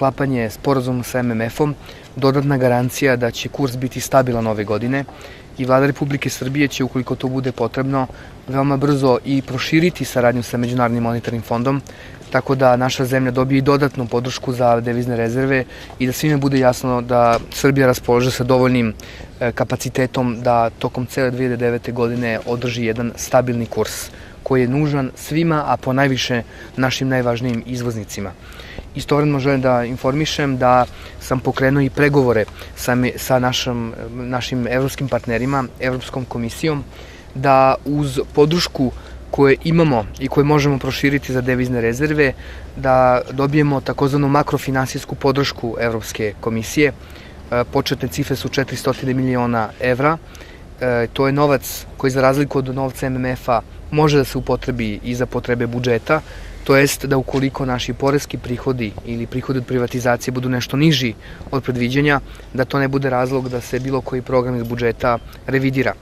sklapanje sporazuma sa MMF-om dodatna garancija da će kurs biti stabilan ove godine i Vlada Republike Srbije će, ukoliko to bude potrebno, veoma brzo i proširiti saradnju sa Međunarodnim monetarnim fondom, tako da naša zemlja dobije i dodatnu podršku za devizne rezerve i da svima bude jasno da Srbija raspolaže sa dovoljnim kapacitetom da tokom cele 2009. godine održi jedan stabilni kurs koji je nužan svima, a po najviše našim najvažnijim izvoznicima. Istovremeno želim da informišem da sam pokrenuo i pregovore sa našim evropskim partnerima, Evropskom komisijom, da uz podršku koje imamo i koje možemo proširiti za devizne rezerve, da dobijemo takozvanu makrofinansijsku podršku Evropske komisije. Početne cifre su 400 miliona evra. To je novac koji, za razliku od novca MMF-a, može da se upotrebi i za potrebe budžeta, to jest da ukoliko naši poreski prihodi ili prihodi od privatizacije budu nešto niži od predviđanja, da to ne bude razlog da se bilo koji program iz budžeta revidira.